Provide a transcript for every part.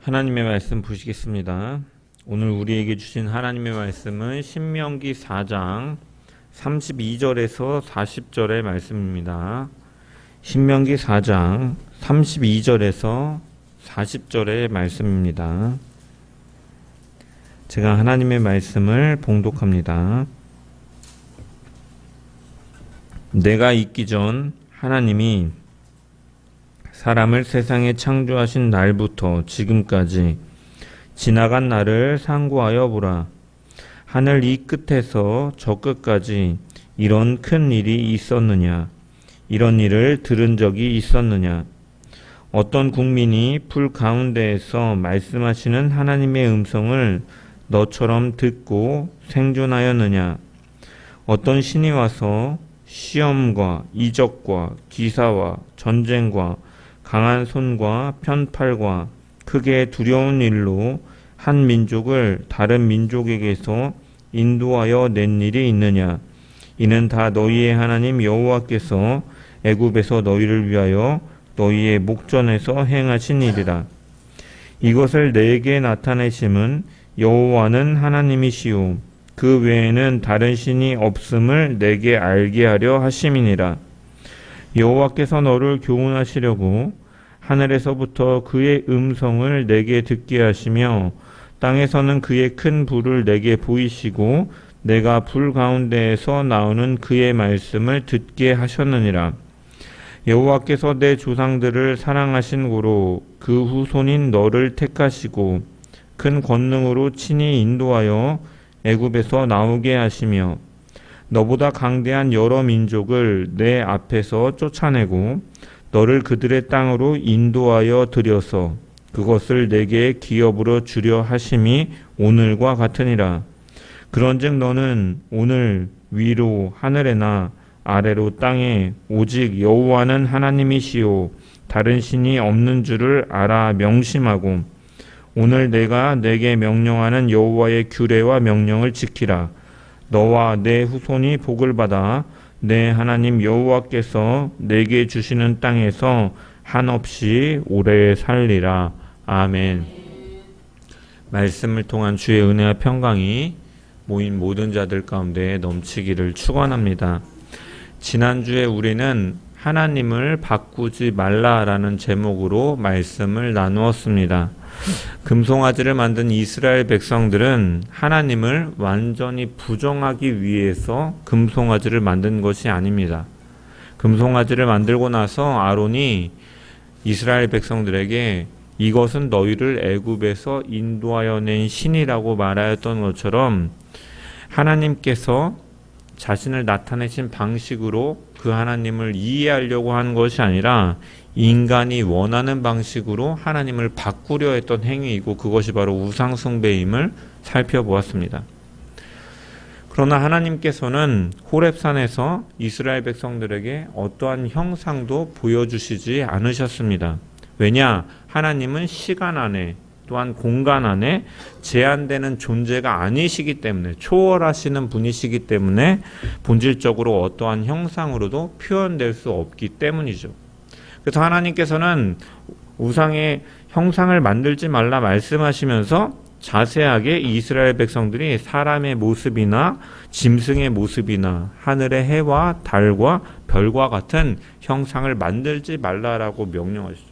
하나님의 말씀 보시겠습니다. 오늘 우리에게 주신 하나님의 말씀은 신명기 4장 32절에서 40절의 말씀입니다. 신명기 4장 32절에서 40절의 말씀입니다. 제가 하나님의 말씀을 봉독합니다. 내가 있기 전 하나님이 사람을 세상에 창조하신 날부터 지금까지 지나간 날을 상고하여 보라. 하늘 이 끝에서 저 끝까지 이런 큰 일이 있었느냐? 이런 일을 들은 적이 있었느냐? 어떤 국민이 풀 가운데에서 말씀하시는 하나님의 음성을 너처럼 듣고 생존하였느냐? 어떤 신이 와서 시험과 이적과 기사와 전쟁과 강한 손과 편팔과 크게 두려운 일로 한 민족을 다른 민족에게서 인도하여 낸 일이 있느냐? 이는 다 너희의 하나님 여호와께서 애굽에서 너희를 위하여 너희의 목전에서 행하신 일이라. 이것을 내게 나타내심은 여호와는 하나님이시오. 그 외에는 다른 신이 없음을 내게 알게 하려 하심이니라. 여호와께서 너를 교훈하시려고 하늘에서부터 그의 음성을 내게 듣게 하시며 땅에서는 그의 큰 불을 내게 보이시고 내가 불 가운데에서 나오는 그의 말씀을 듣게 하셨느니라. 여호와께서 내 조상들을 사랑하신 고로 그 후손인 너를 택하시고 큰 권능으로 친히 인도하여 애굽에서 나오게 하시며 너보다 강대한 여러 민족을 내 앞에서 쫓아내고 너를 그들의 땅으로 인도하여 들여서 그것을 내게 기업으로 주려 하심이 오늘과 같으니라. 그런즉 너는 오늘 위로 하늘에나 아래로 땅에 오직 여호와는 하나님이시요 다른 신이 없는 줄을 알아 명심하고 오늘 내가 내게 명령하는 여호와의 규례와 명령을 지키라. 너와 내 후손이 복을 받아 내 하나님 여호와께서 내게 주시는 땅에서 한없이 오래 살리라. 아멘. 말씀을 통한 주의 은혜와 평강이 모인 모든 자들 가운데 넘치기를 축원합니다. 지난주에 우리는 하나님을 바꾸지 말라라는 제목으로 말씀을 나누었습니다. 금송아지를 만든 이스라엘 백성들은 하나님을 완전히 부정하기 위해서 금송아지를 만든 것이 아닙니다. 금송아지를 만들고 나서 아론이 이스라엘 백성들에게 이것은 너희를 애굽에서 인도하여 낸 신이라고 말하였던 것처럼 하나님께서 자신을 나타내신 방식으로 그 하나님을 이해하려고 한 것이 아니라 인간이 원하는 방식으로 하나님을 바꾸려 했던 행위이고 그것이 바로 우상숭배임을 살펴보았습니다. 그러나 하나님께서는 호렙산에서 이스라엘 백성들에게 어떠한 형상도 보여주시지 않으셨습니다. 왜냐? 하나님은 시간 안에 또한 공간 안에 제한되는 존재가 아니시기 때문에 초월하시는 분이시기 때문에 본질적으로 어떠한 형상으로도 표현될 수 없기 때문이죠. 그래서 하나님께서는 우상의 형상을 만들지 말라 말씀하시면서 자세하게 이스라엘 백성들이 사람의 모습이나 짐승의 모습이나 하늘의 해와 달과 별과 같은 형상을 만들지 말라라고 명령하시죠.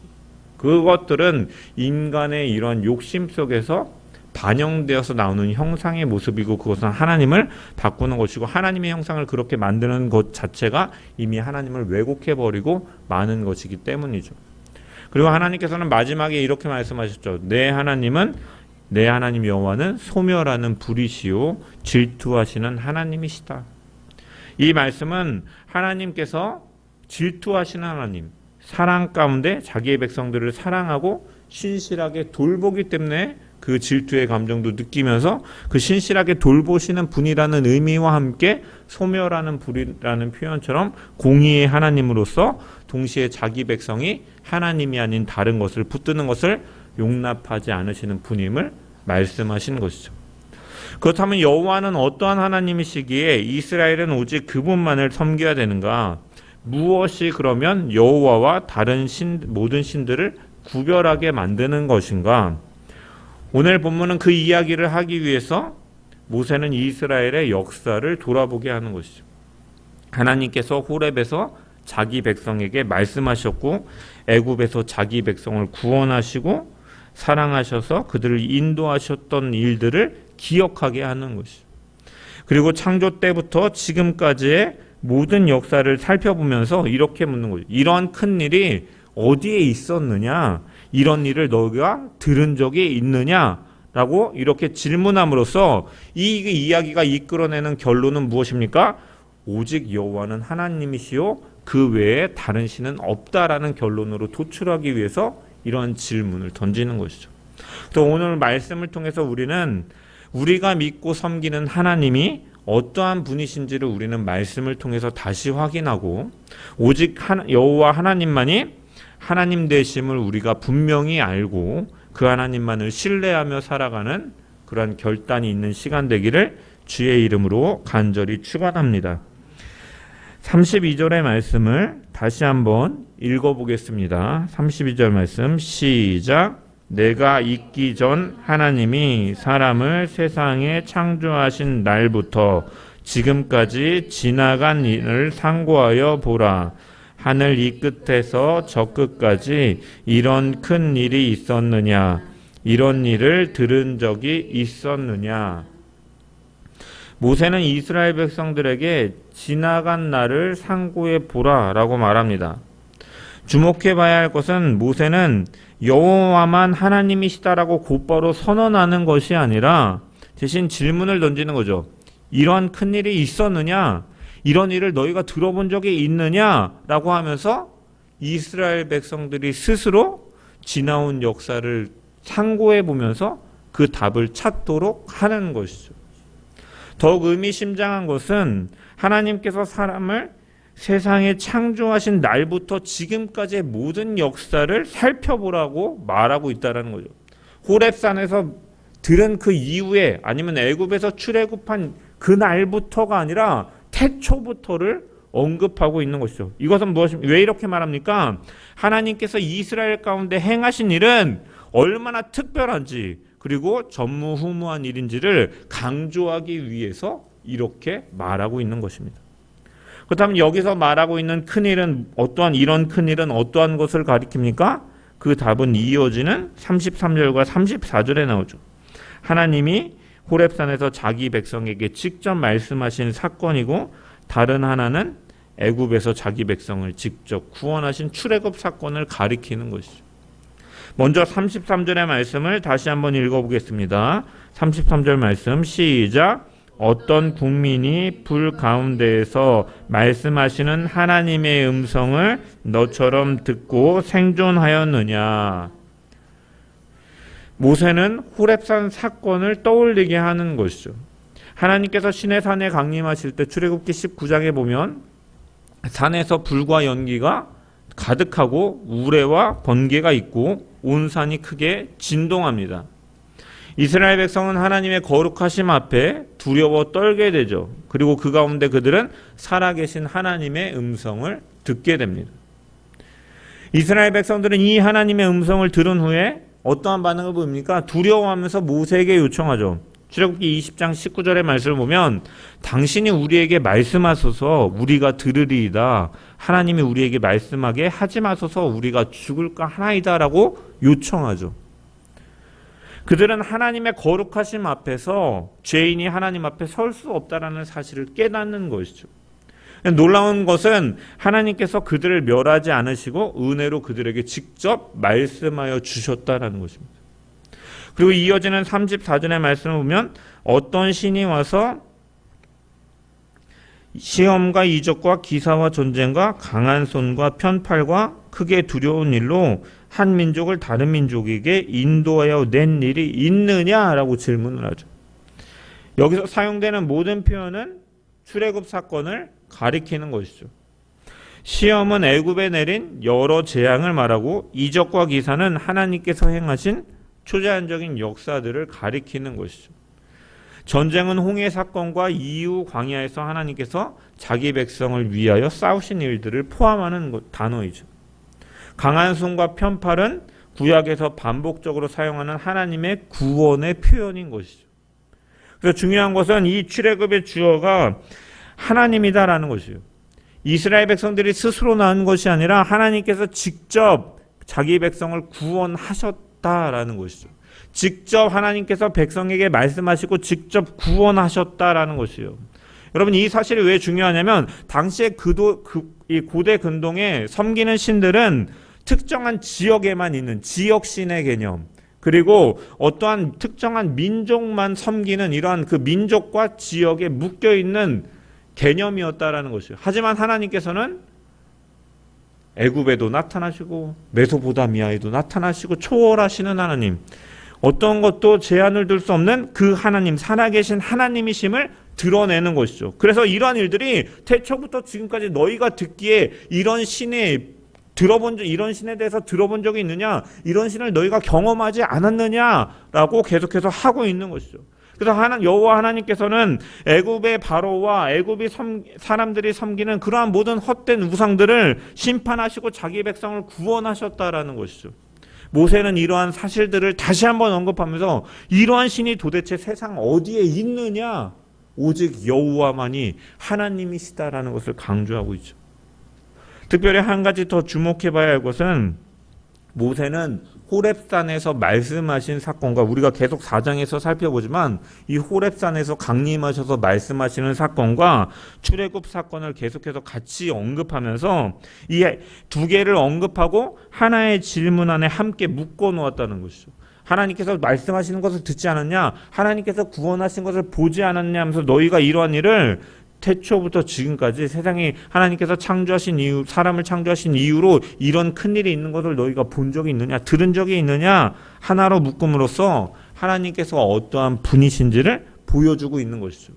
그것들은 인간의 이런 욕심 속에서 반영되어서 나오는 형상의 모습이고 그것은 하나님을 바꾸는 것이고 하나님의 형상을 그렇게 만드는 것 자체가 이미 하나님을 왜곡해버리고 많은 것이기 때문이죠. 그리고 하나님께서는 마지막에 이렇게 말씀하셨죠. 내 하나님 여호와는 소멸하는 불이시요 질투하시는 하나님이시다. 이 말씀은 하나님께서 질투하시는 하나님, 사랑 가운데 자기의 백성들을 사랑하고 신실하게 돌보기 때문에 그 질투의 감정도 느끼면서 그 신실하게 돌보시는 분이라는 의미와 함께 소멸하는 불이라는 표현처럼 공의의 하나님으로서 동시에 자기 백성이 하나님이 아닌 다른 것을 붙드는 것을 용납하지 않으시는 분임을 말씀하신 것이죠. 그렇다면 여호와는 어떠한 하나님이시기에 이스라엘은 오직 그분만을 섬겨야 되는가? 무엇이 그러면 여호와와 다른 모든 신들을 구별하게 만드는 것인가? 오늘 본문은 그 이야기를 하기 위해서 모세는 이스라엘의 역사를 돌아보게 하는 것이죠. 하나님께서 호렙에서 자기 백성에게 말씀하셨고 애굽에서 자기 백성을 구원하시고 사랑하셔서 그들을 인도하셨던 일들을 기억하게 하는 것이죠. 그리고 창조 때부터 지금까지의 모든 역사를 살펴보면서 이렇게 묻는 거죠. 이러한 큰 일이 어디에 있었느냐? 이런 일을 너희가 들은 적이 있느냐? 라고 이렇게 질문함으로써 이 이야기가 이끌어내는 결론은 무엇입니까? 오직 여호와는 하나님이시요 그 외에 다른 신은 없다라는 결론으로 도출하기 위해서 이러한 질문을 던지는 것이죠. 또 오늘 말씀을 통해서 우리는 우리가 믿고 섬기는 하나님이 어떠한 분이신지를 우리는 말씀을 통해서 다시 확인하고 오직 여호와 하나님만이 하나님 되심을 우리가 분명히 알고 그 하나님만을 신뢰하며 살아가는 그러한 결단이 있는 시간 되기를 주의 이름으로 간절히 축원합니다. 32절의 말씀을 다시 한번 읽어보겠습니다. 32절 말씀 시작. 내가 있기 전 하나님이 사람을 세상에 창조하신 날부터 지금까지 지나간 일을 상고하여 보라. 하늘 이 끝에서 저 끝까지 이런 큰 일이 있었느냐? 이런 일을 들은 적이 있었느냐? 모세는 이스라엘 백성들에게 지나간 날을 상고해 보라라고 말합니다. 주목해 봐야 할 것은 모세는 여호와만 하나님이시다라고 곧바로 선언하는 것이 아니라 대신 질문을 던지는 거죠. 이러한 큰 일이 있었느냐? 이런 일을 너희가 들어본 적이 있느냐라고 하면서 이스라엘 백성들이 스스로 지나온 역사를 상고해 보면서 그 답을 찾도록 하는 것이죠. 더욱 의미심장한 것은 하나님께서 사람을 세상에 창조하신 날부터 지금까지의 모든 역사를 살펴보라고 말하고 있다는 거죠. 호렙산에서 들은 그 이후에 아니면 애굽에서 출애굽한 그 날부터가 아니라 태초부터를 언급하고 있는 것이죠. 이것은 왜 이렇게 말합니까? 하나님께서 이스라엘 가운데 행하신 일은 얼마나 특별한지 그리고 전무후무한 일인지를 강조하기 위해서 이렇게 말하고 있는 것입니다. 그렇다면 여기서 말하고 있는 큰일은 이런 큰일은 어떠한 것을 가리킵니까? 그 답은 이어지는 33절과 34절에 나오죠. 하나님이 호렙산에서 자기 백성에게 직접 말씀하신 사건이고 다른 하나는 애굽에서 자기 백성을 직접 구원하신 출애굽 사건을 가리키는 것이죠. 먼저 33절의 말씀을 다시 한번 읽어보겠습니다. 33절 말씀 시작. 어떤 국민이 불 가운데에서 말씀하시는 하나님의 음성을 너처럼 듣고 생존하였느냐. 모세는 호렙산 사건을 떠올리게 하는 것이죠. 하나님께서 시내산에 강림하실 때 출애굽기 19장에 보면 산에서 불과 연기가 가득하고 우레와 번개가 있고 온 산이 크게 진동합니다. 이스라엘 백성은 하나님의 거룩하심 앞에 두려워 떨게 되죠. 그리고 그 가운데 그들은 살아계신 하나님의 음성을 듣게 됩니다. 이스라엘 백성들은 이 하나님의 음성을 들은 후에 어떠한 반응을 보입니까? 두려워하면서 모세에게 요청하죠. 출애굽기 20장 19절의 말씀을 보면 당신이 우리에게 말씀하소서 우리가 들으리이다. 하나님이 우리에게 말씀하게 하지 마소서 우리가 죽을까 하나이다 라고 요청하죠. 그들은 하나님의 거룩하심 앞에서 죄인이 하나님 앞에 설 수 없다라는 사실을 깨닫는 것이죠. 놀라운 것은 하나님께서 그들을 멸하지 않으시고 은혜로 그들에게 직접 말씀하여 주셨다라는 것입니다. 그리고 이어지는 34절의 말씀을 보면 어떤 신이 와서 시험과 이적과 기사와 전쟁과 강한 손과 편팔과 크게 두려운 일로 한 민족을 다른 민족에게 인도하여 낸 일이 있느냐라고 질문을 하죠. 여기서 사용되는 모든 표현은 출애굽 사건을 가리키는 것이죠. 시험은 애굽에 내린 여러 재앙을 말하고 이적과 기사는 하나님께서 행하신 초자연적인 역사들을 가리키는 것이죠. 전쟁은 홍해 사건과 이후 광야에서 하나님께서 자기 백성을 위하여 싸우신 일들을 포함하는 단어이죠. 강한 손과 편팔은 구약에서 반복적으로 사용하는 하나님의 구원의 표현인 것이죠. 그래서 중요한 것은 이 출애굽의 주어가 하나님이다라는 것이에요. 이스라엘 백성들이 스스로 낳은 것이 아니라 하나님께서 직접 자기 백성을 구원하셨다라는 것이죠. 직접 하나님께서 백성에게 말씀하시고 직접 구원하셨다라는 것이에요. 여러분, 이 사실이 왜 중요하냐면 당시에 이 고대 근동에 섬기는 신들은 특정한 지역에만 있는 지역신의 개념, 그리고 어떠한 특정한 민족만 섬기는 이러한 그 민족과 지역에 묶여 있는 개념이었다라는 것이에요. 하지만 하나님께서는 애굽에도 나타나시고 메소포타미아에도 나타나시고 초월하시는 하나님, 어떤 것도 제한을 둘 수 없는 그 하나님, 살아계신 하나님이심을 드러내는 것이죠. 그래서 이러한 일들이 태초부터 지금까지 너희가 듣기에 이런 신에 대해서 들어본 적이 있느냐, 이런 신을 너희가 경험하지 않았느냐라고 계속해서 하고 있는 것이죠. 그래서 여호와 하나님께서는 애굽의 바로와 애굽의 사람들이 섬기는 그러한 모든 헛된 우상들을 심판하시고 자기 백성을 구원하셨다라는 것이죠. 모세는 이러한 사실들을 다시 한번 언급하면서 이러한 신이 도대체 세상 어디에 있느냐, 오직 여호와만이 하나님이시다라는 것을 강조하고 있죠. 특별히 한 가지 더 주목해 봐야 할 것은 모세는 호렙산에서 말씀하신 사건과, 우리가 계속 4장에서 살펴보지만 이 호렙산에서 강림하셔서 말씀하시는 사건과 출애굽 사건을 계속해서 같이 언급하면서 이 두 개를 언급하고 하나의 질문 안에 함께 묶어 놓았다는 것이죠. 하나님께서 말씀하시는 것을 듣지 않았냐, 하나님께서 구원하신 것을 보지 않았냐 하면서 너희가 이러한 일을 태초부터 지금까지 세상에 하나님께서 창조하신 이유, 사람을 창조하신 이유로 이런 큰일이 있는 것을 너희가 본 적이 있느냐, 들은 적이 있느냐, 하나로 묶음으로써 하나님께서 어떠한 분이신지를 보여주고 있는 것이죠.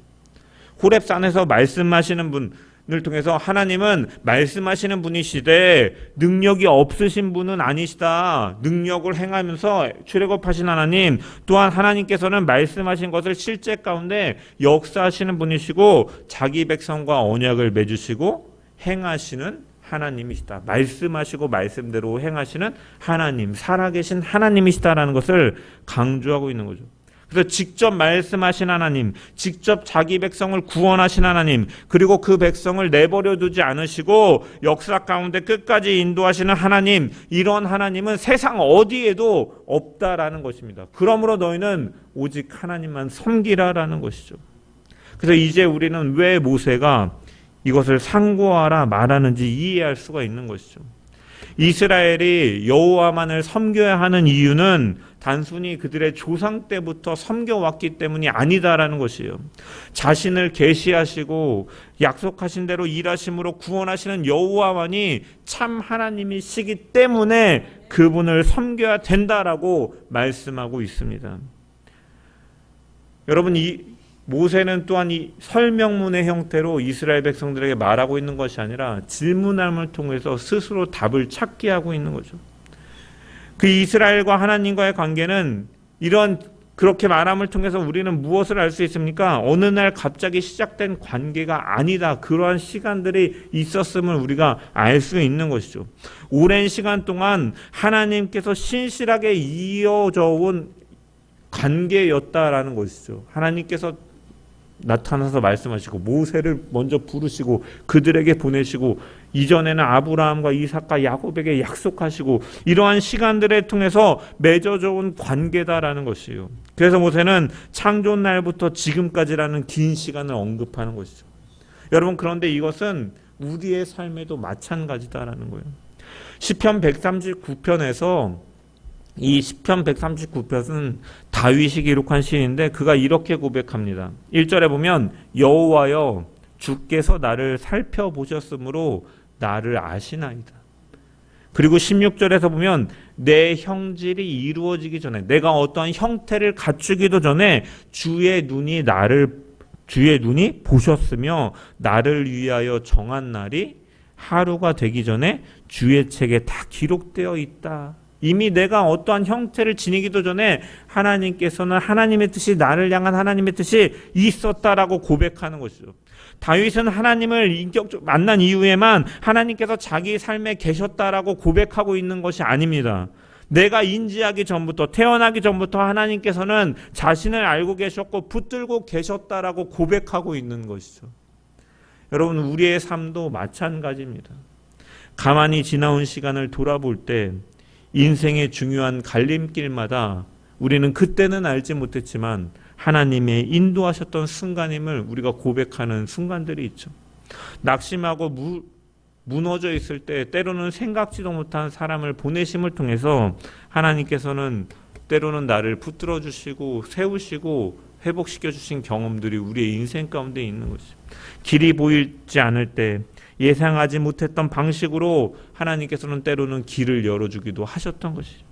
호렙산에서 말씀하시는 분을 통해서 하나님은 말씀하시는 분이시되 능력이 없으신 분은 아니시다. 능력을 행하면서 출애굽하신 하나님, 또한 하나님께서는 말씀하신 것을 실제 가운데 역사하시는 분이시고 자기 백성과 언약을 맺으시고 행하시는 하나님이시다. 말씀하시고 말씀대로 행하시는 하나님, 살아계신 하나님이시다라는 것을 강조하고 있는 거죠. 그래서 직접 말씀하신 하나님, 직접 자기 백성을 구원하신 하나님, 그리고 그 백성을 내버려 두지 않으시고 역사 가운데 끝까지 인도하시는 하나님, 이런 하나님은 세상 어디에도 없다라는 것입니다. 그러므로 너희는 오직 하나님만 섬기라라는 것이죠. 그래서 이제 우리는 왜 모세가 이것을 상고하라 말하는지 이해할 수가 있는 것이죠. 이스라엘이 여호와만을 섬겨야 하는 이유는 단순히 그들의 조상 때부터 섬겨왔기 때문이 아니다라는 것이에요. 자신을 계시하시고 약속하신 대로 일하심으로 구원하시는 여호와만이 참 하나님이시기 때문에 그분을 섬겨야 된다라고 말씀하고 있습니다. 여러분, 이 모세는 또한 이 설명문의 형태로 이스라엘 백성들에게 말하고 있는 것이 아니라 질문함을 통해서 스스로 답을 찾게 하고 있는 거죠. 그 이스라엘과 하나님과의 관계는 그렇게 말함을 통해서 우리는 무엇을 알 수 있습니까? 어느 날 갑자기 시작된 관계가 아니다. 그러한 시간들이 있었음을 우리가 알 수 있는 것이죠. 오랜 시간 동안 하나님께서 신실하게 이어져 온 관계였다라는 것이죠. 하나님께서 나타나서 말씀하시고 모세를 먼저 부르시고 그들에게 보내시고 이전에는 아브라함과 이삭과 야곱에게 약속하시고 이러한 시간들을 통해서 맺어져 온 관계다라는 것이에요. 그래서 모세는 창조 날부터 지금까지라는 긴 시간을 언급하는 것이죠. 여러분, 그런데 이것은 우리의 삶에도 마찬가지다라는 거예요. 시편 139편에서 이 시편 139편은 다윗이 기록한 시인데 그가 이렇게 고백합니다. 1절에 보면 여호와여 주께서 나를 살펴보셨으므로 나를 아시나이다. 그리고 16절에서 보면 내 형질이 이루어지기 전에, 내가 어떠한 형태를 갖추기도 전에 주의 눈이 보셨으며 나를 위하여 정한 날이 하루가 되기 전에 주의 책에 다 기록되어 있다. 이미 내가 어떠한 형태를 지니기도 전에 하나님께서는 하나님의 뜻이, 나를 향한 하나님의 뜻이 있었다라고 고백하는 것이죠. 다윗은 하나님을 인격적으로 만난 이후에만 하나님께서 자기 삶에 계셨다라고 고백하고 있는 것이 아닙니다. 내가 인지하기 전부터, 태어나기 전부터 하나님께서는 자신을 알고 계셨고 붙들고 계셨다라고 고백하고 있는 것이죠. 여러분, 우리의 삶도 마찬가지입니다. 가만히 지나온 시간을 돌아볼 때 인생의 중요한 갈림길마다 우리는 그때는 알지 못했지만 하나님의 인도하셨던 순간임을 우리가 고백하는 순간들이 있죠. 낙심하고 무너져 있을 때 때로는 생각지도 못한 사람을 보내심을 통해서 하나님께서는 때로는 나를 붙들어 주시고 세우시고 회복시켜 주신 경험들이 우리의 인생 가운데 있는 것이죠. 길이 보이지 않을 때 예상하지 못했던 방식으로 하나님께서는 때로는 길을 열어주기도 하셨던 것이죠.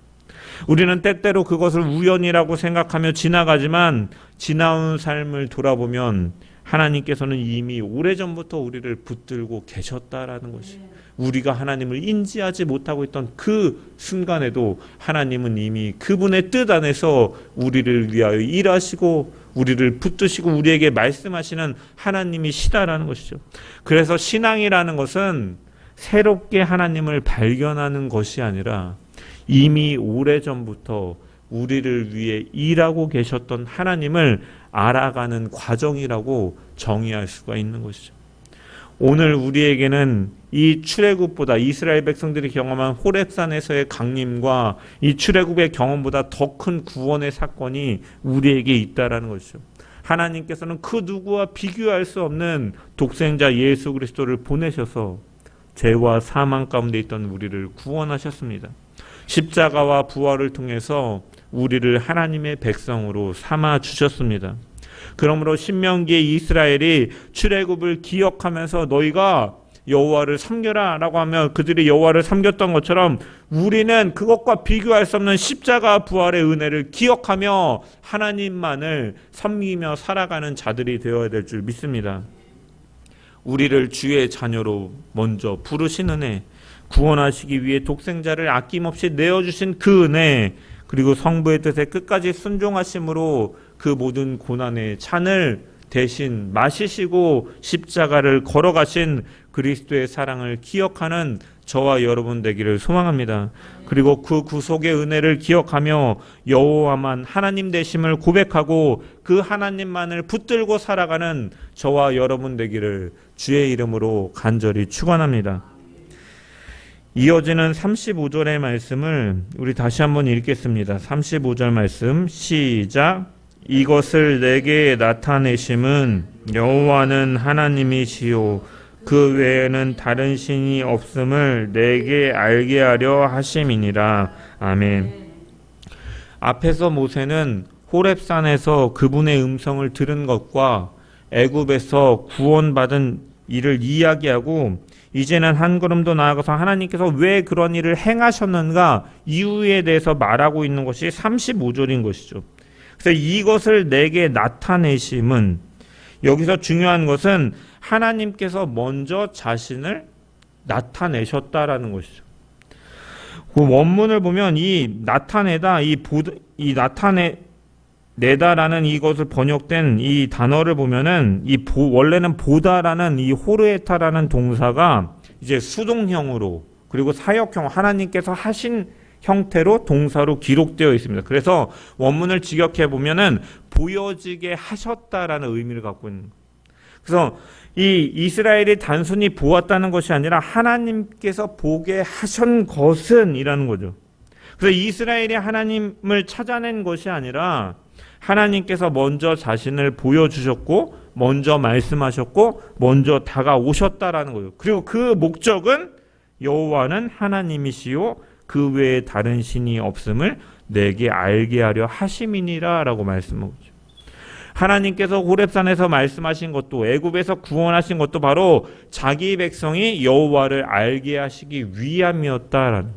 우리는 때때로 그것을 우연이라고 생각하며 지나가지만 지나온 삶을 돌아보면 하나님께서는 이미 오래전부터 우리를 붙들고 계셨다라는 것이, 우리가 하나님을 인지하지 못하고 있던 그 순간에도 하나님은 이미 그분의 뜻 안에서 우리를 위하여 일하시고 우리를 붙드시고 우리에게 말씀하시는 하나님이시다라는 것이죠. 그래서 신앙이라는 것은 새롭게 하나님을 발견하는 것이 아니라 이미 오래전부터 우리를 위해 일하고 계셨던 하나님을 알아가는 과정이라고 정의할 수가 있는 것이죠. 오늘 우리에게는 이 출애굽보다, 이스라엘 백성들이 경험한 호렙산에서의 강림과 이 출애굽의 경험보다 더 큰 구원의 사건이 우리에게 있다라는 것이죠. 하나님께서는 그 누구와 비교할 수 없는 독생자 예수 그리스도를 보내셔서 죄와 사망 가운데 있던 우리를 구원하셨습니다. 십자가와 부활을 통해서 우리를 하나님의 백성으로 삼아 주셨습니다. 그러므로 신명기에 이스라엘이 출애굽을 기억하면서 너희가 여호와를 섬겨라 라고 하며 그들이 여호와를 섬겼던 것처럼 우리는 그것과 비교할 수 없는 십자가 부활의 은혜를 기억하며 하나님만을 섬기며 살아가는 자들이 되어야 될 줄 믿습니다. 우리를 주의 자녀로 먼저 부르신 은혜, 구원하시기 위해 독생자를 아낌없이 내어주신 그 은혜, 그리고 성부의 뜻에 끝까지 순종하심으로 그 모든 고난의 잔을 대신 마시시고 십자가를 걸어가신 그리스도의 사랑을 기억하는 저와 여러분 되기를 소망합니다. 그리고 그 구속의 은혜를 기억하며 여호와만 하나님 되심을 고백하고 그 하나님만을 붙들고 살아가는 저와 여러분 되기를 주의 이름으로 간절히 축원합니다. 이어지는 35절의 말씀을 우리 다시 한번 읽겠습니다. 35절 말씀 시작. 이것을 내게 나타내심은 여호와는 하나님이시요 그 외에는 다른 신이 없음을 내게 알게 하려 하심이니라. 아멘. 앞에서 모세는 호렙산에서 그분의 음성을 들은 것과 애굽에서 구원받은 일을 이야기하고 이제는 한 걸음 더 나아가서 하나님께서 왜 그런 일을 행하셨는가 이유에 대해서 말하고 있는 것이 35절인 것이죠. 그래서 이것을 내게 나타내심은, 여기서 중요한 것은 하나님께서 먼저 자신을 나타내셨다라는 것이죠. 그 원문을 보면 이 나타내다, 이 나타내다라는 이것을 번역된 이 단어를 보면은 원래는 보다라는 이 호르에타라는 동사가 이제 수동형으로 그리고 사역형, 하나님께서 하신 형태로 동사로 기록되어 있습니다. 그래서 원문을 직역해 보면은 보여지게 하셨다라는 의미를 갖고 있는 거예요. 그래서 이 이스라엘이 단순히 보았다는 것이 아니라 하나님께서 보게 하신 것은 이라는 거죠. 그래서 이스라엘이 하나님을 찾아낸 것이 아니라 하나님께서 먼저 자신을 보여주셨고 먼저 말씀하셨고 먼저 다가오셨다라는 거예요. 그리고 그 목적은 여호와는 하나님이시요 그 외에 다른 신이 없음을 내게 알게 하려 하심이니라 라고 말씀하고 있죠. 하나님께서 호렙산에서 말씀하신 것도 애굽에서 구원하신 것도 바로 자기 백성이 여호와를 알게 하시기 위함이었다라는,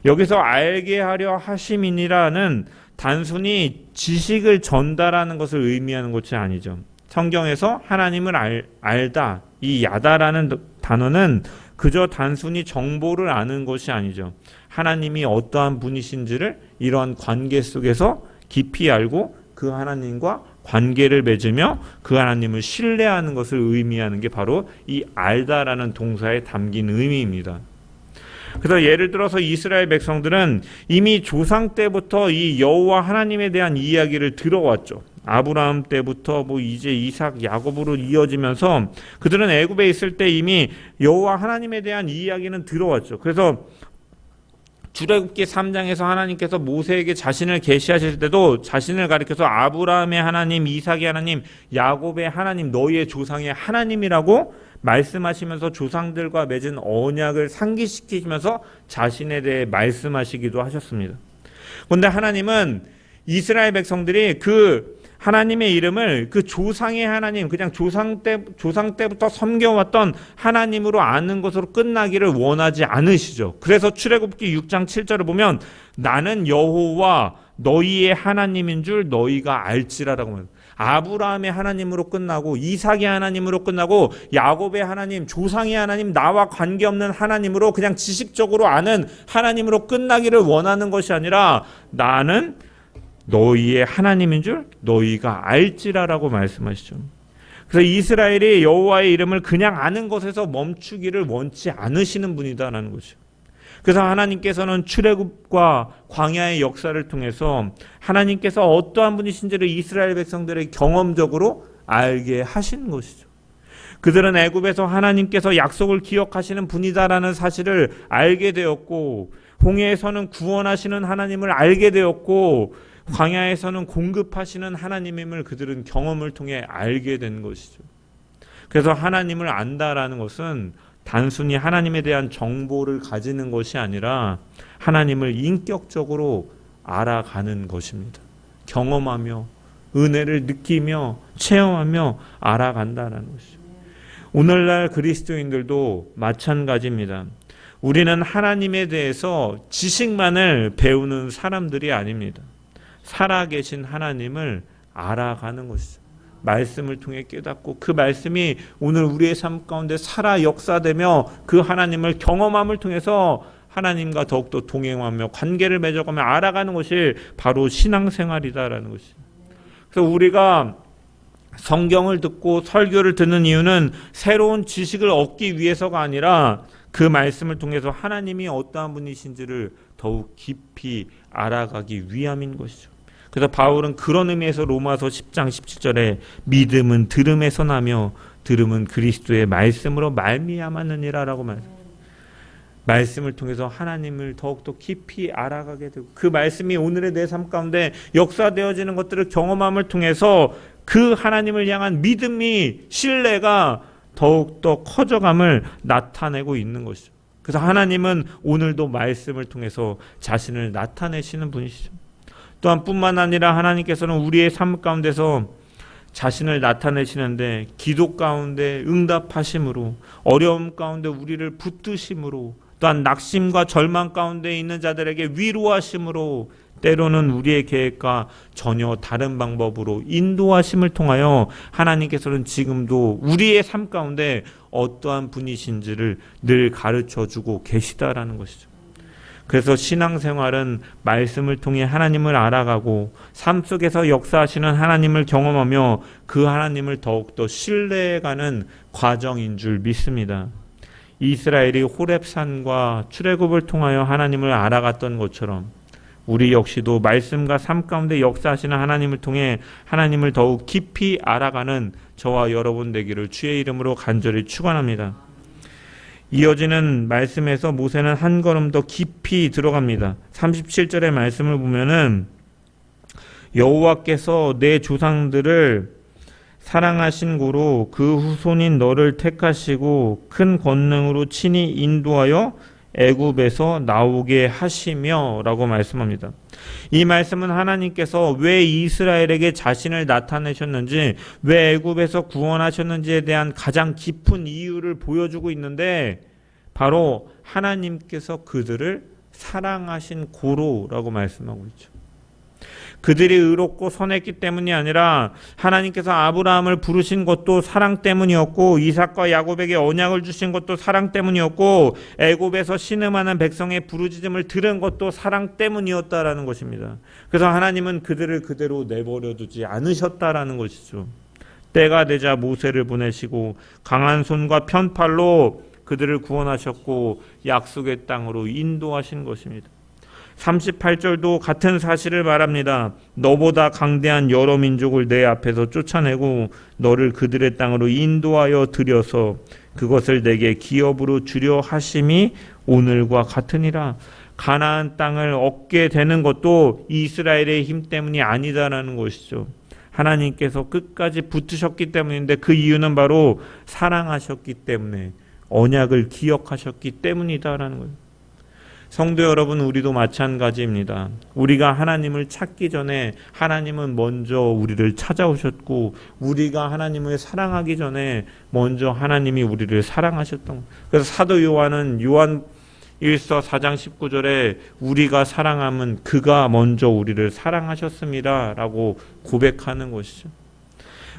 여기서 알게 하려 하심이니라는 단순히 지식을 전달하는 것을 의미하는 것이 아니죠. 성경에서 하나님을 알다, 이 야다라는 단어는 그저 단순히 정보를 아는 것이 아니죠. 하나님이 어떠한 분이신지를 이러한 관계 속에서 깊이 알고 그 하나님과 관계를 맺으며 그 하나님을 신뢰하는 것을 의미하는 게 바로 이 알다라는 동사에 담긴 의미입니다. 그래서 예를 들어서 이스라엘 백성들은 이미 조상 때부터 이 여호와 하나님에 대한 이야기를 들어왔죠. 아브라함 때부터 이제 이삭, 야곱으로 이어지면서 그들은 애굽에 있을 때 이미 여호와 하나님에 대한 이야기는 들어왔죠. 그래서 출애굽기 3장에서 하나님께서 모세에게 자신을 계시하실 때도 자신을 가리켜서 아브라함의 하나님, 이삭의 하나님, 야곱의 하나님, 너희의 조상의 하나님이라고 말씀하시면서 조상들과 맺은 언약을 상기시키시면서 자신에 대해 말씀하시기도 하셨습니다. 그런데 하나님은 이스라엘 백성들이 그 하나님의 이름을 그 조상의 하나님, 그냥 조상 때부터 섬겨왔던 하나님으로 아는 것으로 끝나기를 원하지 않으시죠. 그래서 출애굽기 6장 7절을 보면 나는 여호와 너희의 하나님인 줄 너희가 알지라라고 합니다. 아브라함의 하나님으로 끝나고 이삭의 하나님으로 끝나고 야곱의 하나님, 조상의 하나님, 나와 관계없는 하나님으로 그냥 지식적으로 아는 하나님으로 끝나기를 원하는 것이 아니라 나는 너희의 하나님인 줄 너희가 알지라라고 말씀하시죠. 그래서 이스라엘이 여호와의 이름을 그냥 아는 것에서 멈추기를 원치 않으시는 분이다라는 것이죠. 그래서 하나님께서는 출애굽과 광야의 역사를 통해서 하나님께서 어떠한 분이신지를 이스라엘 백성들에게 경험적으로 알게 하신 것이죠. 그들은 애굽에서 하나님께서 약속을 기억하시는 분이다라는 사실을 알게 되었고, 홍해에서는 구원하시는 하나님을 알게 되었고, 광야에서는 공급하시는 하나님임을 그들은 경험을 통해 알게 된 것이죠. 그래서 하나님을 안다라는 것은 단순히 하나님에 대한 정보를 가지는 것이 아니라 하나님을 인격적으로 알아가는 것입니다. 경험하며 은혜를 느끼며 체험하며 알아간다는 것이죠. 오늘날 그리스도인들도 마찬가지입니다. 우리는 하나님에 대해서 지식만을 배우는 사람들이 아닙니다. 살아계신 하나님을 알아가는 것이죠. 말씀을 통해 깨닫고 그 말씀이 오늘 우리의 삶 가운데 살아 역사되며 그 하나님을 경험함을 통해서 하나님과 더욱더 동행하며 관계를 맺어가며 알아가는 것이 바로 신앙생활이다라는 것이죠. 그래서 우리가 성경을 듣고 설교를 듣는 이유는 새로운 지식을 얻기 위해서가 아니라 그 말씀을 통해서 하나님이 어떠한 분이신지를 더욱 깊이 알아가기 위함인 것이죠. 그래서 바울은 그런 의미에서 로마서 10장 17절에 믿음은 들음에서 나며 들음은 그리스도의 말씀으로 말미암았느니라라고 말합니다. 말씀을 통해서 하나님을 더욱더 깊이 알아가게 되고 그 말씀이 오늘의 내 삶 가운데 역사되어지는 것들을 경험함을 통해서 그 하나님을 향한 믿음이 신뢰가 더욱더 커져감을 나타내고 있는 것이죠. 그래서 하나님은 오늘도 말씀을 통해서 자신을 나타내시는 분이시죠. 또한 뿐만 아니라 하나님께서는 우리의 삶 가운데서 자신을 나타내시는데 기도 가운데 응답하심으로 어려움 가운데 우리를 붙드심으로 또한 낙심과 절망 가운데 있는 자들에게 위로하심으로 때로는 우리의 계획과 전혀 다른 방법으로 인도하심을 통하여 하나님께서는 지금도 우리의 삶 가운데 어떠한 분이신지를 늘 가르쳐주고 계시다라는 것이죠. 그래서 신앙생활은 말씀을 통해 하나님을 알아가고 삶 속에서 역사하시는 하나님을 경험하며 그 하나님을 더욱더 신뢰해가는 과정인 줄 믿습니다. 이스라엘이 호렙산과 출애굽을 통하여 하나님을 알아갔던 것처럼 우리 역시도 말씀과 삶 가운데 역사하시는 하나님을 통해 하나님을 더욱 깊이 알아가는 저와 여러분 되기를 주의 이름으로 간절히 축원합니다. 이어지는 말씀에서 모세는 한 걸음 더 깊이 들어갑니다. 37절의 말씀을 보면은 여호와께서 내 조상들을 사랑하신 고로 그 후손인 너를 택하시고 큰 권능으로 친히 인도하여 애굽에서 나오게 하시며 라고 말씀합니다. 이 말씀은 하나님께서 왜 이스라엘에게 자신을 나타내셨는지 왜 애굽에서 구원하셨는지에 대한 가장 깊은 이유를 보여주고 있는데 바로 하나님께서 그들을 사랑하신 고로라고 말씀하고 있죠. 그들이 의롭고 선했기 때문이 아니라 하나님께서 아브라함을 부르신 것도 사랑 때문이었고 이삭과 야곱에게 언약을 주신 것도 사랑 때문이었고 애굽에서 신음하는 백성의 부르짖음을 들은 것도 사랑 때문이었다라는 것입니다. 그래서 하나님은 그들을 그대로 내버려 두지 않으셨다라는 것이죠. 때가 되자 모세를 보내시고 강한 손과 편팔로 그들을 구원하셨고 약속의 땅으로 인도하신 것입니다. 38절도 같은 사실을 말합니다. 너보다 강대한 여러 민족을 내 앞에서 쫓아내고 너를 그들의 땅으로 인도하여 들여서 그것을 내게 기업으로 주려 하심이 오늘과 같으니라. 가나안 땅을 얻게 되는 것도 이스라엘의 힘 때문이 아니다라는 것이죠. 하나님께서 끝까지 붙으셨기 때문인데 그 이유는 바로 사랑하셨기 때문에 언약을 기억하셨기 때문이다라는 거예요. 성도 여러분, 우리도 마찬가지입니다. 우리가 하나님을 찾기 전에 하나님은 먼저 우리를 찾아오셨고 우리가 하나님을 사랑하기 전에 먼저 하나님이 우리를 사랑하셨던 거예요. 그래서 사도 요한은 요한 1서 4장 19절에 우리가 사랑함은 그가 먼저 우리를 사랑하셨습니다 라고 고백하는 것이죠.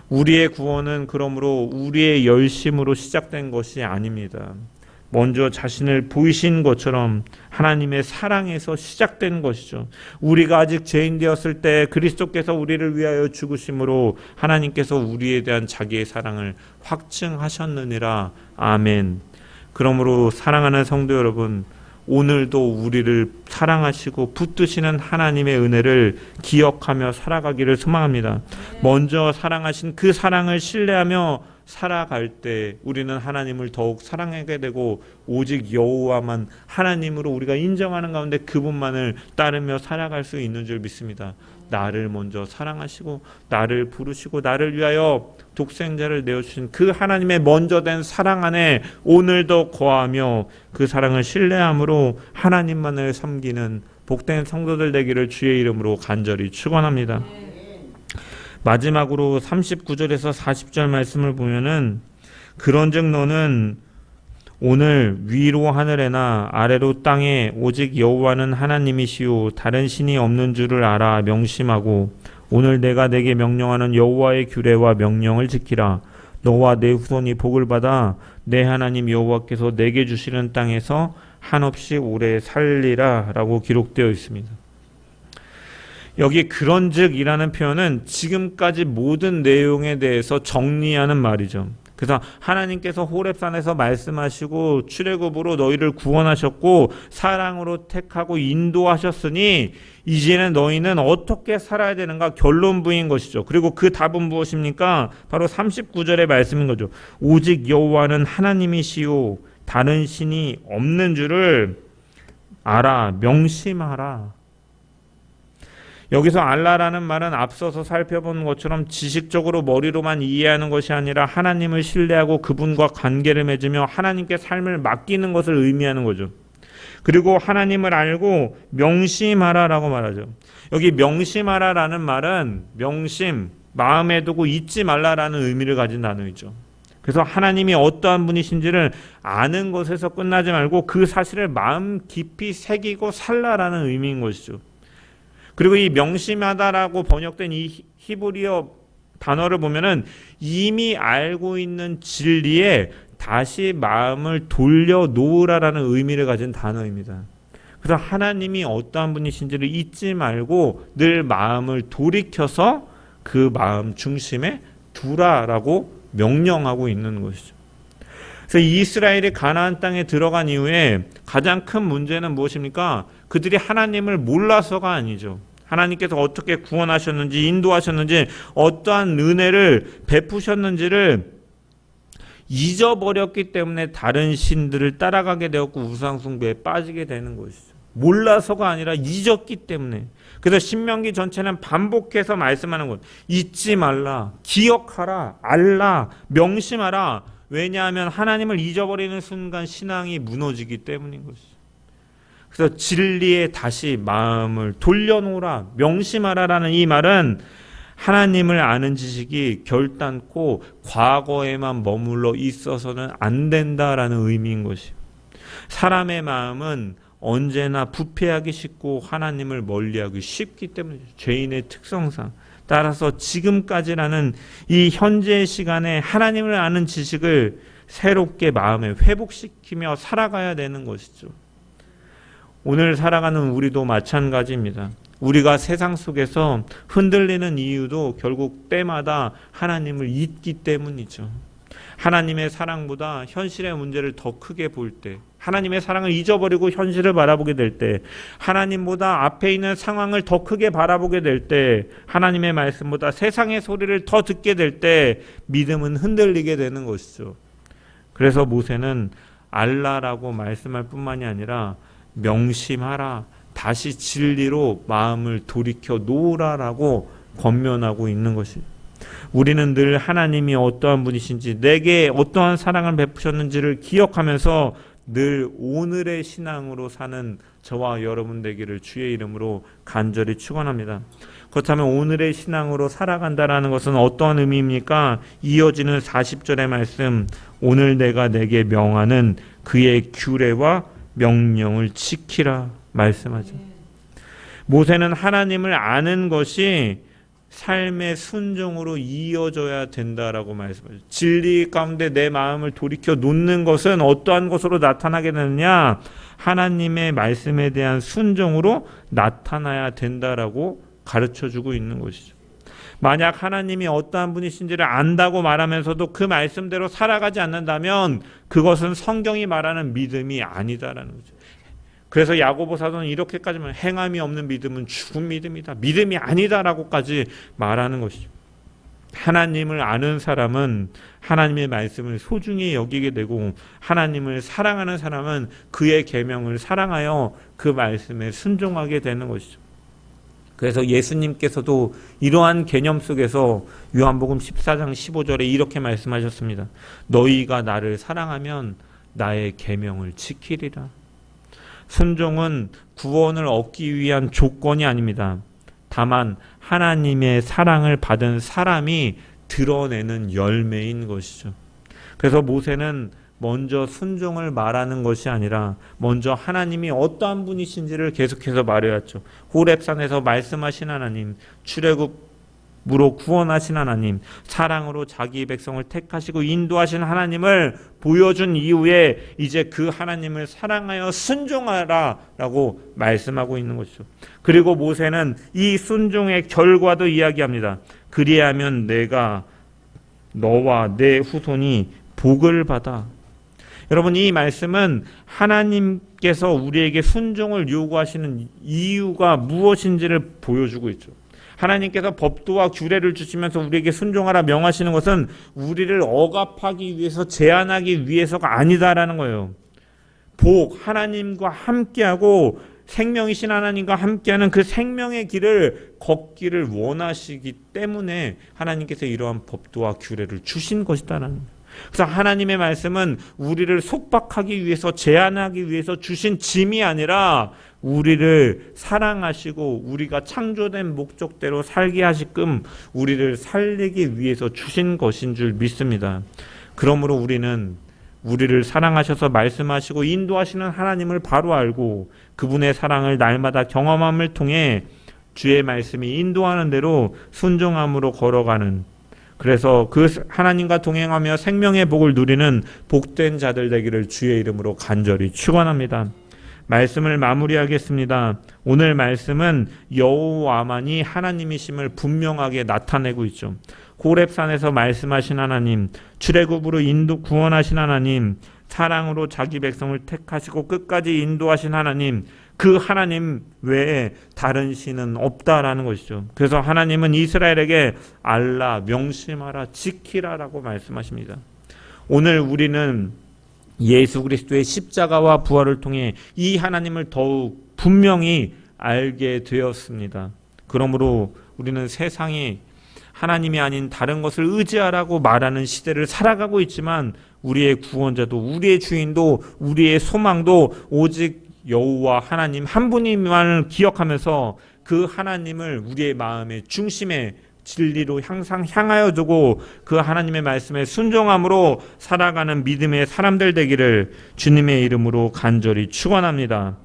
우리의 구원은 그러므로 우리의 열심으로 시작된 것이 아닙니다. 먼저 자신을 보이신 것처럼 하나님의 사랑에서 시작된 것이죠. 우리가 아직 죄인 되었을 때 그리스도께서 우리를 위하여 죽으심으로 하나님께서 우리에 대한 자기의 사랑을 확증하셨느니라. 아멘. 그러므로 사랑하는 성도 여러분, 오늘도 우리를 사랑하시고 붙드시는 하나님의 은혜를 기억하며 살아가기를 소망합니다. 먼저 사랑하신 그 사랑을 신뢰하며 살아갈 때 우리는 하나님을 더욱 사랑하게 되고 오직 여호와만 하나님으로 우리가 인정하는 가운데 그분만을 따르며 살아갈 수 있는 줄 믿습니다. 나를 먼저 사랑하시고 나를 부르시고 나를 위하여 독생자를 내어주신 그 하나님의 먼저 된 사랑 안에 오늘도 거하며 그 사랑을 신뢰함으로 하나님만을 섬기는 복된 성도들 되기를 주의 이름으로 간절히 축원합니다. 마지막으로 39절에서 40절 말씀을 보면은 그런즉 너는 오늘 위로 하늘에나 아래로 땅에 오직 여호와는 하나님이시요 다른 신이 없는 줄을 알아 명심하고 오늘 내가 내게 명령하는 여호와의 규례와 명령을 지키라. 너와 내 후손이 복을 받아 내 하나님 여호와께서 내게 주시는 땅에서 한없이 오래 살리라 라고 기록되어 있습니다. 여기 그런즉이라는 표현은 지금까지 모든 내용에 대해서 정리하는 말이죠. 그래서 하나님께서 호렙산에서 말씀하시고 출애굽으로 너희를 구원하셨고 사랑으로 택하고 인도하셨으니 이제는 너희는 어떻게 살아야 되는가 결론부인 것이죠. 그리고 그 답은 무엇입니까? 바로 39절의 말씀인 거죠. 오직 여호와는 하나님이시요 다른 신이 없는 줄을 알아 명심하라. 여기서 알라라는 말은 앞서서 살펴본 것처럼 지식적으로 머리로만 이해하는 것이 아니라 하나님을 신뢰하고 그분과 관계를 맺으며 하나님께 삶을 맡기는 것을 의미하는 거죠. 그리고 하나님을 알고 명심하라라고 말하죠. 여기 명심하라라는 말은 명심, 마음에 두고 잊지 말라라는 의미를 가진 단어이죠. 그래서 하나님이 어떠한 분이신지를 아는 것에서 끝나지 말고 그 사실을 마음 깊이 새기고 살라라는 의미인 것이죠. 그리고 이 명심하다라고 번역된 이 히브리어 단어를 보면은 이미 알고 있는 진리에 다시 마음을 돌려놓으라라는 의미를 가진 단어입니다. 그래서 하나님이 어떠한 분이신지를 잊지 말고 늘 마음을 돌이켜서 그 마음 중심에 두라라고 명령하고 있는 것이죠. 그래서 이스라엘이 가나안 땅에 들어간 이후에 가장 큰 문제는 무엇입니까? 그들이 하나님을 몰라서가 아니죠. 하나님께서 어떻게 구원하셨는지 인도하셨는지 어떠한 은혜를 베푸셨는지를 잊어버렸기 때문에 다른 신들을 따라가게 되었고 우상숭배에 빠지게 되는 것이죠. 몰라서가 아니라 잊었기 때문에. 그래서 신명기 전체는 반복해서 말씀하는 것. 잊지 말라, 기억하라, 알라, 명심하라. 왜냐하면 하나님을 잊어버리는 순간 신앙이 무너지기 때문인 것이죠. 그래서 진리에 다시 마음을 돌려놓으라, 명심하라라는 이 말은 하나님을 아는 지식이 결단코 과거에만 머물러 있어서는 안 된다라는 의미인 것이에요. 사람의 마음은 언제나 부패하기 쉽고 하나님을 멀리하기 쉽기 때문에 죄인의 특성상 따라서 지금까지라는 이 현재의 시간에 하나님을 아는 지식을 새롭게 마음에 회복시키며 살아가야 되는 것이죠. 오늘 살아가는 우리도 마찬가지입니다. 우리가 세상 속에서 흔들리는 이유도 결국 때마다 하나님을 잊기 때문이죠. 하나님의 사랑보다 현실의 문제를 더 크게 볼 때, 하나님의 사랑을 잊어버리고 현실을 바라보게 될 때, 하나님보다 앞에 있는 상황을 더 크게 바라보게 될 때, 하나님의 말씀보다 세상의 소리를 더 듣게 될 때 믿음은 흔들리게 되는 것이죠. 그래서 모세는 알라라고 말씀할 뿐만이 아니라 명심하라, 다시 진리로 마음을 돌이켜 놓으라라고 권면하고 있는 것입니다. 우리는 늘 하나님이 어떠한 분이신지, 내게 어떠한 사랑을 베푸셨는지를 기억하면서 늘 오늘의 신앙으로 사는 저와 여러분 되기를 주의 이름으로 간절히 축원합니다. 그렇다면 오늘의 신앙으로 살아간다라는 것은 어떠한 의미입니까? 이어지는 40절의 말씀, 오늘 내가 내게 명하는 그의 규례와 명령을 지키라 말씀하죠. 모세는 하나님을 아는 것이 삶의 순종으로 이어져야 된다라고 말씀하죠. 진리 가운데 내 마음을 돌이켜 놓는 것은 어떠한 것으로 나타나게 되느냐? 하나님의 말씀에 대한 순종으로 나타나야 된다라고 가르쳐주고 있는 것이죠. 만약 하나님이 어떠한 분이신지를 안다고 말하면서도 그 말씀대로 살아가지 않는다면 그것은 성경이 말하는 믿음이 아니다라는 거죠. 그래서 야고보 사도는 이렇게까지만 행함이 없는 믿음은 죽은 믿음이다, 믿음이 아니다라고까지 말하는 것이죠. 하나님을 아는 사람은 하나님의 말씀을 소중히 여기게 되고, 하나님을 사랑하는 사람은 그의 계명을 사랑하여 그 말씀에 순종하게 되는 것이죠. 그래서 예수님께서도 이러한 개념 속에서 요한복음 14장 15절에 이렇게 말씀하셨습니다. 너희가 나를 사랑하면 나의 계명을 지키리라. 순종은 구원을 얻기 위한 조건이 아닙니다. 다만 하나님의 사랑을 받은 사람이 드러내는 열매인 것이죠. 그래서 모세는 먼저 순종을 말하는 것이 아니라 먼저 하나님이 어떠한 분이신지를 계속해서 말해왔죠. 호렙산에서 말씀하신 하나님, 출애굽으로 구원하신 하나님, 사랑으로 자기 백성을 택하시고 인도하신 하나님을 보여준 이후에 이제 그 하나님을 사랑하여 순종하라라고 말씀하고 있는 것이죠. 그리고 모세는 이 순종의 결과도 이야기합니다. 그리하면 내가 너와 내 후손이 복을 받아. 여러분, 이 말씀은 하나님께서 우리에게 순종을 요구하시는 이유가 무엇인지를 보여주고 있죠. 하나님께서 법도와 규례를 주시면서 우리에게 순종하라 명하시는 것은 우리를 억압하기 위해서, 제한하기 위해서가 아니다라는 거예요. 복, 하나님과 함께하고 생명이신 하나님과 함께하는 그 생명의 길을 걷기를 원하시기 때문에 하나님께서 이러한 법도와 규례를 주신 것이다라는 거예요. 그래서 하나님의 말씀은 우리를 속박하기 위해서, 제한하기 위해서 주신 짐이 아니라 우리를 사랑하시고 우리가 창조된 목적대로 살게 하시끔 우리를 살리기 위해서 주신 것인 줄 믿습니다. 그러므로 우리는 우리를 사랑하셔서 말씀하시고 인도하시는 하나님을 바로 알고 그분의 사랑을 날마다 경험함을 통해 주의 말씀이 인도하는 대로 순종함으로 걸어가는, 그래서 그 하나님과 동행하며 생명의 복을 누리는 복된 자들 되기를 주의 이름으로 간절히 축원합니다. 말씀을 마무리하겠습니다. 오늘 말씀은 여호와만이 하나님이심을 분명하게 나타내고 있죠. 호렙산에서 말씀하신 하나님, 출애굽으로 구원하신 하나님, 사랑으로 자기 백성을 택하시고 끝까지 인도하신 하나님, 그 하나님 외에 다른 신은 없다라는 것이죠. 그래서 하나님은 이스라엘에게 알라, 명심하라, 지키라라고 말씀하십니다. 오늘 우리는 예수 그리스도의 십자가와 부활을 통해 이 하나님을 더욱 분명히 알게 되었습니다. 그러므로 우리는 세상이 하나님이 아닌 다른 것을 의지하라고 말하는 시대를 살아가고 있지만 우리의 구원자도, 우리의 주인도, 우리의 소망도 오직 여호와 하나님 한 분이만을 기억하면서 그 하나님을 우리의 마음의 중심에 진리로 항상 향하여 두고 그 하나님의 말씀에 순종함으로 살아가는 믿음의 사람들 되기를 주님의 이름으로 간절히 축원합니다.